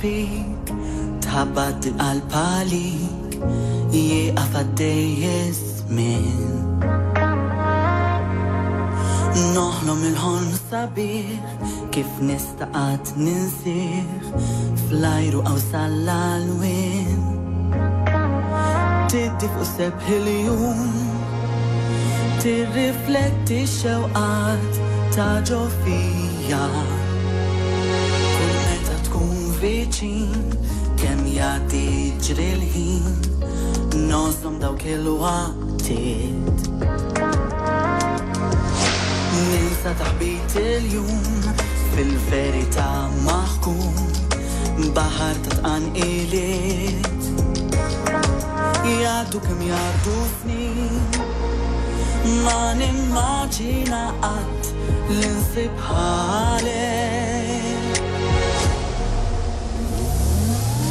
fik tħabbad il-qalb għalik jieqaf għaddej jizmin noħlom il-ħolm sabiħ kif nistaqat ninsieħ flajru għaw sal-alwin tiddi fuq sebħ il-jum tirrifletti xewqat ta' ġofija kull meta tkun viċin kemm jagħti ġri l-ħin nożom dawk il-waqtiet ninsa taħbit il-jum fil-verità maħkum baħar ta' tqanqiliet jgħaddu kemm jgħaddu snin ma nimmaġina qatt li nsib ħalek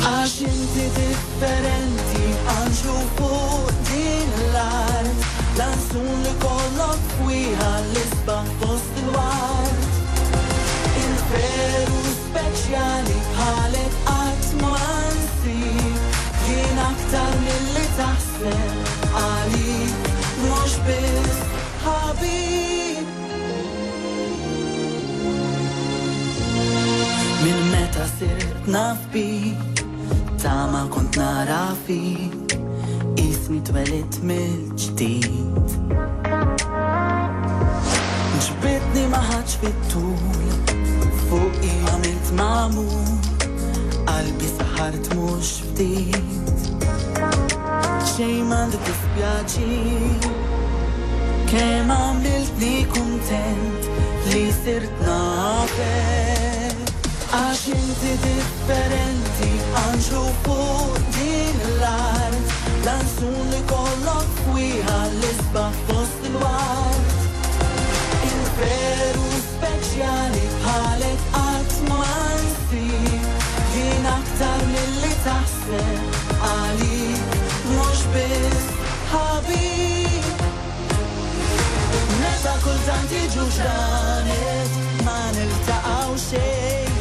għax inti differenti għanġu fuq din l-art lansun li kollok fwiha l-isbaħ fost il-wart il-veru speċjali bħalek qatt ma nsib jien aktar milli taħseb għalik mhux biss ħabib min meta sirt naf bik tama kont nara fik ismi twelit mill-ġdid ġbitni ma ħadx fit-tul fuqi għamilt magħmul qalbi saħart mhux ftit xejn m'għandek dispjaċir kemm għamiltni kuntent li sirt nafek għax inti differenti għanġu fuq din l-art lansun li kollok fwiha l-isbaħ fost il-wart il-veru speċjali bħalek qatt ma nsib jien aktar milli taħseb għalik mhux biss ħabib meta kultant jiġu ġranet ma niltaqgħu xejn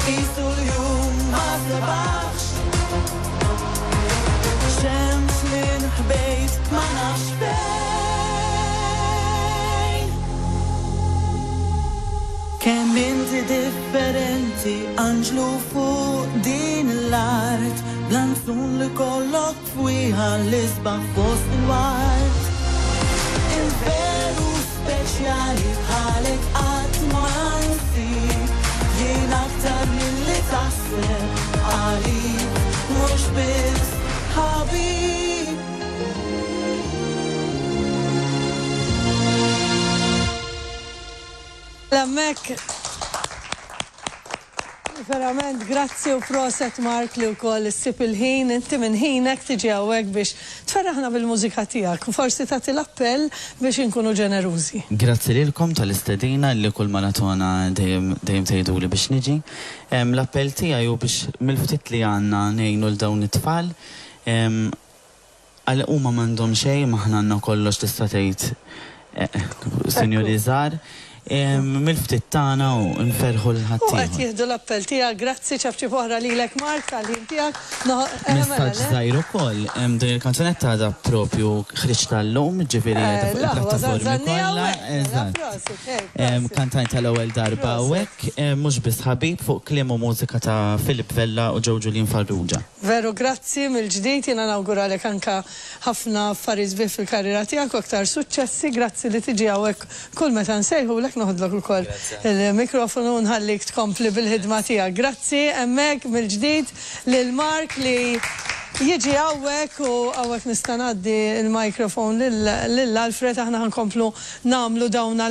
qisu l-jum ma sebaħx xemx minn ħbejt ma nafx fejn kemm inti differenti anġlu fuq din l-art blanzun li kollok fwiha l-isbaħ fost il-wart il-veru speċjali bħalek qatt ma nsib jien aktar milli taħseb għalik mhux biss ħabib l-ammek verament grazzi u proset Mark li wkoll issib il-ħin inti minn ħinek tiġi hawnhekk biex tferraħna bil-mużika tiegħek u forsi tagħti l-appell biex inkunu ġenerużi. Grazzi lilkom tal-istedina li kull ma nagħtuna dejjem tgħiduli biex niġi. L-appell tiegħi hu biex mill-ftit li għandna ngħinu l dawn it-tfal għal huma m'għandhom xejn ma aħna għandna kollox tista' tgħid sinjuri żgħar. Mil-ftit tagħna u nferħu l-ħadd. U qed jieħdu l-appell tiegħek, grazzi ċafċi oħra lilek Mark tal-ħin tiegħek. Messaġġ żgħir ukoll, din il-kanzunetta għadha proprju ħriġ tal-lum, ġifieri fuq il-plattaformi kollha. Kantajn tal-ewwel darba hawnhekk, mhux biss ħabib fuq kliem u mużika ta' Filip Vella u Joe Julien Farrugia. Veru grazzi mill-ġdid, jiena nawguralek anke ħafna affarijiet sbieħ fil-karriera tiegħek u aktar suċċessi, grazzi li tiġi hawnhekk kull meta nsejħulek noħodlok ukoll il-mikrofonu nħallik tkompli bil-ħidma tiegħek. Grazzi hemmhekk mill-ġdid lil Mark li jiġi hawnhekk u hawnhekk nista' ngħaddi l-mikrofon lil Alfred aħna ħankomplu nagħmlu dawn